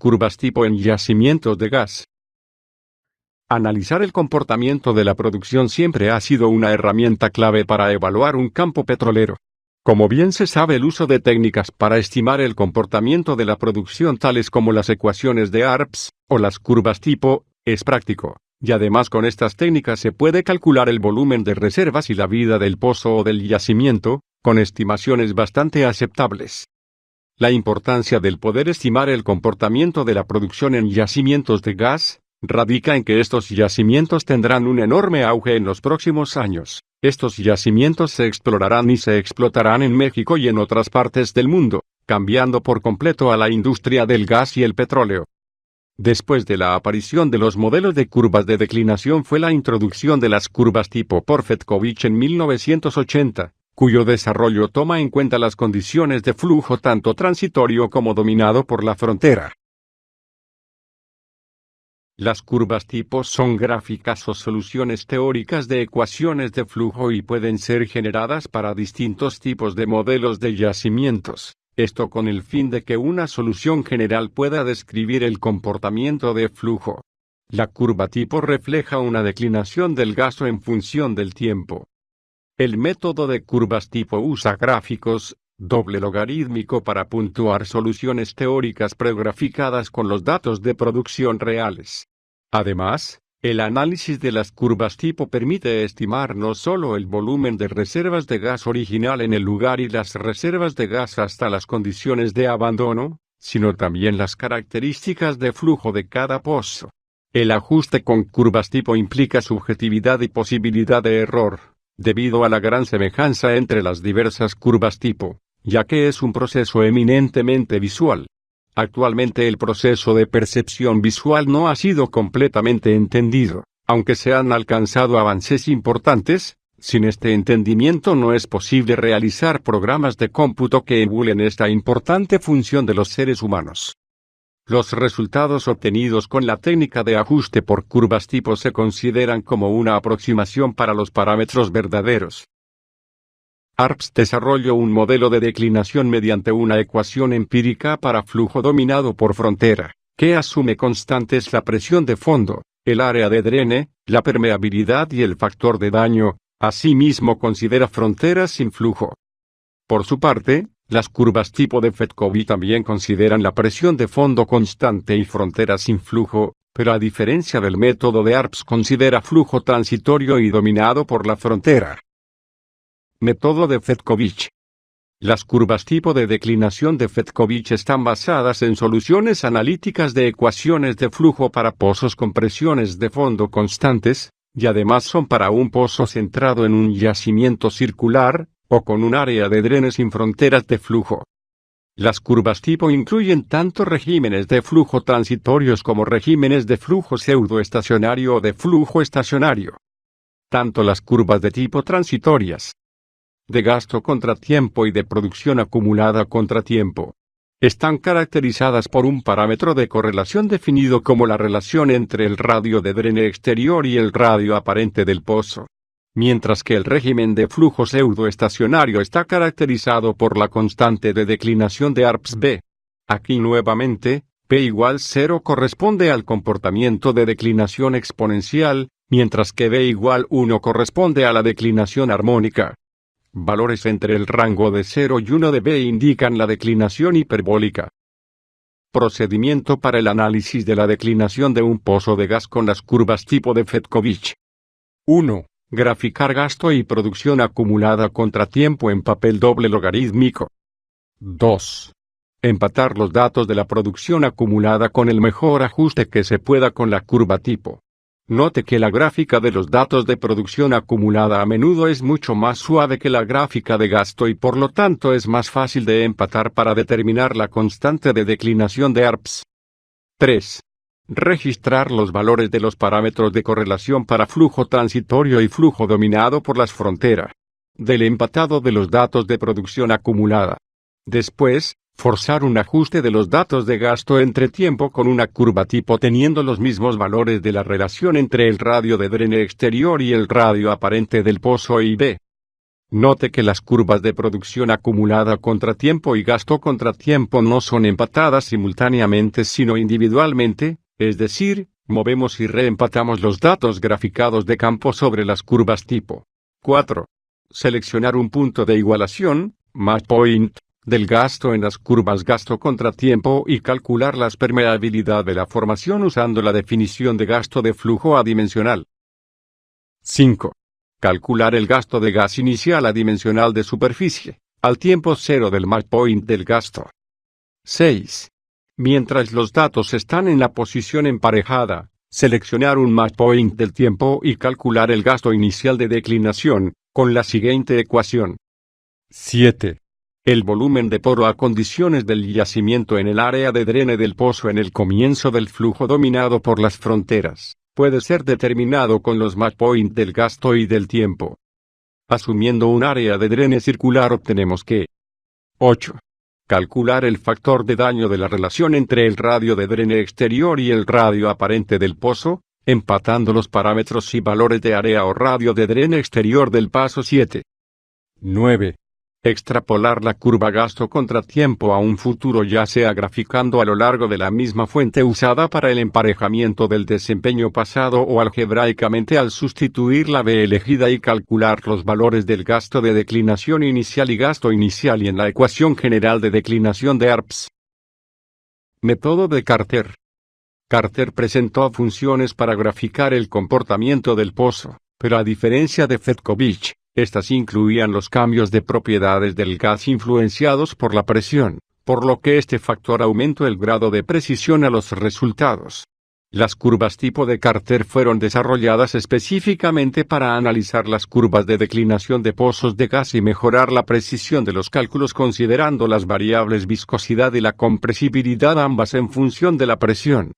curvas tipo en yacimientos de gas. Analizar el comportamiento de la producción siempre ha sido una herramienta clave para evaluar un campo petrolero. Como bien se sabe, el uso de técnicas para estimar el comportamiento de la producción, tales como las ecuaciones de ARPS, o las curvas tipo, es práctico, y además con estas técnicas se puede calcular el volumen de reservas y la vida del pozo o del yacimiento, con estimaciones bastante aceptables. La importancia del poder estimar el comportamiento de la producción en yacimientos de gas radica en que estos yacimientos tendrán un enorme auge en los próximos años. Estos yacimientos se explorarán y se explotarán en México y en otras partes del mundo, cambiando por completo a la industria del gas y el petróleo. Después de la aparición de los modelos de curvas de declinación fue la introducción de las curvas tipo por Cvetković en 1980, cuyo desarrollo toma en cuenta las condiciones de flujo tanto transitorio como dominado por la frontera. Las curvas tipo son gráficas o soluciones teóricas de ecuaciones de flujo y pueden ser generadas para distintos tipos de modelos de yacimientos, esto con el fin de que una solución general pueda describir el comportamiento de flujo. La curva tipo refleja una declinación del gasto en función del tiempo. El método de curvas tipo usa gráficos doble logarítmico para puntuar soluciones teóricas pregraficadas con los datos de producción reales. Además, el análisis de las curvas tipo permite estimar no solo el volumen de reservas de gas original en el lugar y las reservas de gas hasta las condiciones de abandono, sino también las características de flujo de cada pozo. El ajuste con curvas tipo implica subjetividad y posibilidad de error, debido a la gran semejanza entre las diversas curvas tipo, ya que es un proceso eminentemente visual. Actualmente el proceso de percepción visual no ha sido completamente entendido, aunque se han alcanzado avances importantes. Sin este entendimiento no es posible realizar programas de cómputo que emulen esta importante función de los seres humanos. Los resultados obtenidos con la técnica de ajuste por curvas tipo se consideran como una aproximación para los parámetros verdaderos. ARPS desarrolló un modelo de declinación mediante una ecuación empírica para flujo dominado por frontera, que asume constantes la presión de fondo, el área de drene, la permeabilidad y el factor de daño. Asimismo considera fronteras sin flujo. Por su parte, las curvas tipo de Cvetković también consideran la presión de fondo constante y fronteras sin flujo, pero a diferencia del método de ARPS considera flujo transitorio y dominado por la frontera. Método de Cvetković. Las curvas tipo de declinación de Cvetković están basadas en soluciones analíticas de ecuaciones de flujo para pozos con presiones de fondo constantes, y además son para un pozo centrado en un yacimiento circular, o con un área de drene sin fronteras de flujo. Las curvas tipo incluyen tanto regímenes de flujo transitorios como regímenes de flujo pseudoestacionario o de flujo estacionario. Tanto las curvas de tipo transitorias, de gasto contratiempo y de producción acumulada contratiempo, están caracterizadas por un parámetro de correlación definido como la relación entre el radio de drene exterior y el radio aparente del pozo, mientras que el régimen de flujo pseudoestacionario está caracterizado por la constante de declinación de ARPS B. Aquí nuevamente, P igual 0 corresponde al comportamiento de declinación exponencial, mientras que B igual 1 corresponde a la declinación armónica. Valores entre el rango de 0 y 1 de B indican la declinación hiperbólica. Procedimiento para el análisis de la declinación de un pozo de gas con las curvas tipo de Cvetković. 1. Graficar gasto y producción acumulada contratiempo en papel doble logarítmico. 2. Empatar los datos de la producción acumulada con el mejor ajuste que se pueda con la curva tipo. Note que la gráfica de los datos de producción acumulada a menudo es mucho más suave que la gráfica de gasto y por lo tanto es más fácil de empatar para determinar la constante de declinación de ARPS. 3. Registrar los valores de los parámetros de correlación para flujo transitorio y flujo dominado por las fronteras del empatado de los datos de producción acumulada. Después, forzar un ajuste de los datos de gasto entre tiempo con una curva tipo teniendo los mismos valores de la relación entre el radio de drene exterior y el radio aparente del pozo y B. Note que las curvas de producción acumulada contra tiempo y gasto contra tiempo no son empatadas simultáneamente sino individualmente, es decir, movemos y reempatamos los datos graficados de campo sobre las curvas tipo. 4. Seleccionar un punto de igualación, match point, del gasto en las curvas gasto contra tiempo y calcular la permeabilidad de la formación usando la definición de gasto de flujo adimensional. 5. Calcular el gasto de gas inicial adimensional de superficie, al tiempo cero del match point del gasto. 6. Mientras los datos están en la posición emparejada, seleccionar un match point del tiempo y calcular el gasto inicial de declinación, con la siguiente ecuación. 7. El volumen de poro a condiciones del yacimiento en el área de drene del pozo en el comienzo del flujo dominado por las fronteras puede ser determinado con los match point del gasto y del tiempo. Asumiendo un área de drene circular obtenemos que 8. Calcular el factor de daño de la relación entre el radio de drene exterior y el radio aparente del pozo, empatando los parámetros y valores de área o radio de drene exterior del paso 7. 9. Extrapolar la curva gasto contra tiempo a un futuro ya sea graficando a lo largo de la misma fuente usada para el emparejamiento del desempeño pasado o algebraicamente al sustituir la B elegida y calcular los valores del gasto de declinación inicial y gasto inicial y en la ecuación general de declinación de ARPS. Método de Carter. Carter presentó funciones para graficar el comportamiento del pozo, pero a diferencia de Fedkovich, estas incluían los cambios de propiedades del gas influenciados por la presión, por lo que este factor aumentó el grado de precisión a los resultados. Las curvas tipo de Carter fueron desarrolladas específicamente para analizar las curvas de declinación de pozos de gas y mejorar la precisión de los cálculos considerando las variables viscosidad y la compresibilidad ambas en función de la presión.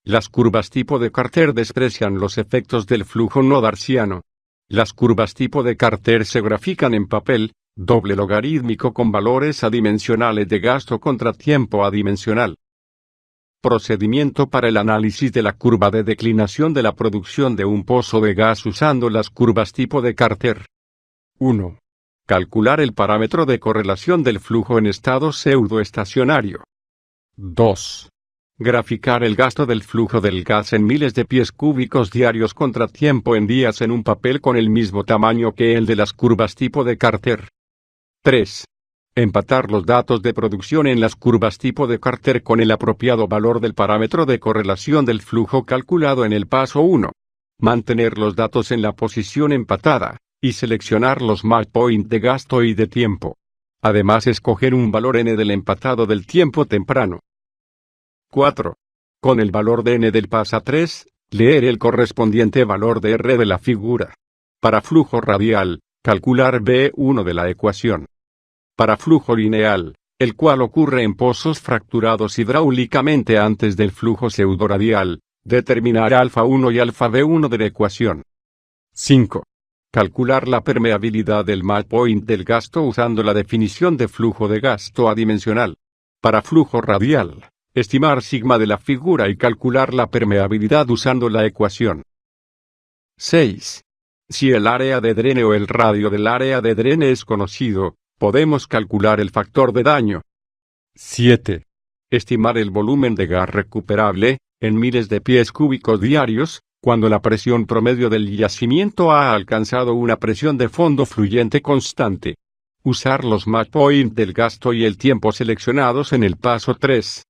Las curvas tipo de Carter desprecian los efectos del flujo no darciano. Las curvas tipo de Carter se grafican en papel, doble logarítmico con valores adimensionales de gasto contra tiempo adimensional. Procedimiento para el análisis de la curva de declinación de la producción de un pozo de gas usando las curvas tipo de Carter. 1. Calcular el parámetro de correlación del flujo en estado pseudoestacionario. 2. Graficar el gasto del flujo del gas en miles de pies cúbicos diarios contra tiempo en días en un papel con el mismo tamaño que el de las curvas tipo de Carter. 3. Empatar los datos de producción en las curvas tipo de Carter con el apropiado valor del parámetro de correlación del flujo calculado en el paso 1. Mantener los datos en la posición empatada, y seleccionar los match point de gasto y de tiempo. Además escoger un valor n del empatado del tiempo temprano. 4. Con el valor de n del pasa 3, leer el correspondiente valor de R de la figura. Para flujo radial, calcular B1 de la ecuación. Para flujo lineal, el cual ocurre en pozos fracturados hidráulicamente antes del flujo pseudoradial, determinar alfa 1 y alfa B1 de la ecuación. 5. Calcular la permeabilidad del match point del gasto usando la definición de flujo de gasto adimensional. Para flujo radial, estimar sigma de la figura y calcular la permeabilidad usando la ecuación. 6. Si el área de drene o el radio del área de drene es conocido, podemos calcular el factor de daño. 7. Estimar el volumen de gas recuperable, en miles de pies cúbicos diarios, cuando la presión promedio del yacimiento ha alcanzado una presión de fondo fluyente constante. Usar los match point del gasto y el tiempo seleccionados en el paso 3.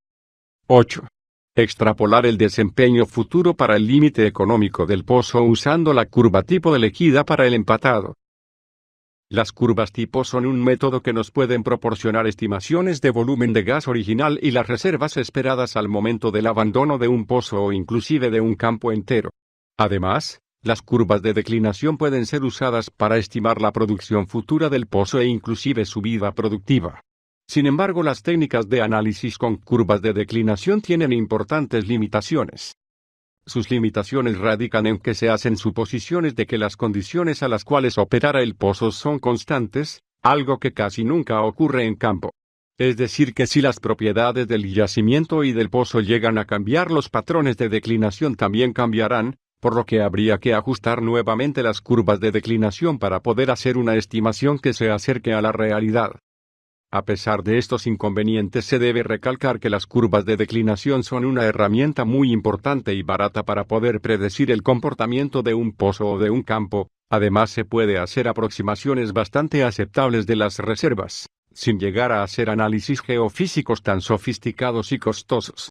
8. Extrapolar el desempeño futuro para el límite económico del pozo usando la curva tipo elegida para el empatado. Las curvas tipo son un método que nos pueden proporcionar estimaciones de volumen de gas original y las reservas esperadas al momento del abandono de un pozo o inclusive de un campo entero. Además, las curvas de declinación pueden ser usadas para estimar la producción futura del pozo e inclusive su vida productiva. Sin embargo, las técnicas de análisis con curvas de declinación tienen importantes limitaciones. Sus limitaciones radican en que se hacen suposiciones de que las condiciones a las cuales operará el pozo son constantes, algo que casi nunca ocurre en campo. Es decir, que si las propiedades del yacimiento y del pozo llegan a cambiar, los patrones de declinación también cambiarán, por lo que habría que ajustar nuevamente las curvas de declinación para poder hacer una estimación que se acerque a la realidad. A pesar de estos inconvenientes, se debe recalcar que las curvas de declinación son una herramienta muy importante y barata para poder predecir el comportamiento de un pozo o de un campo. Además, se puede hacer aproximaciones bastante aceptables de las reservas, sin llegar a hacer análisis geofísicos tan sofisticados y costosos.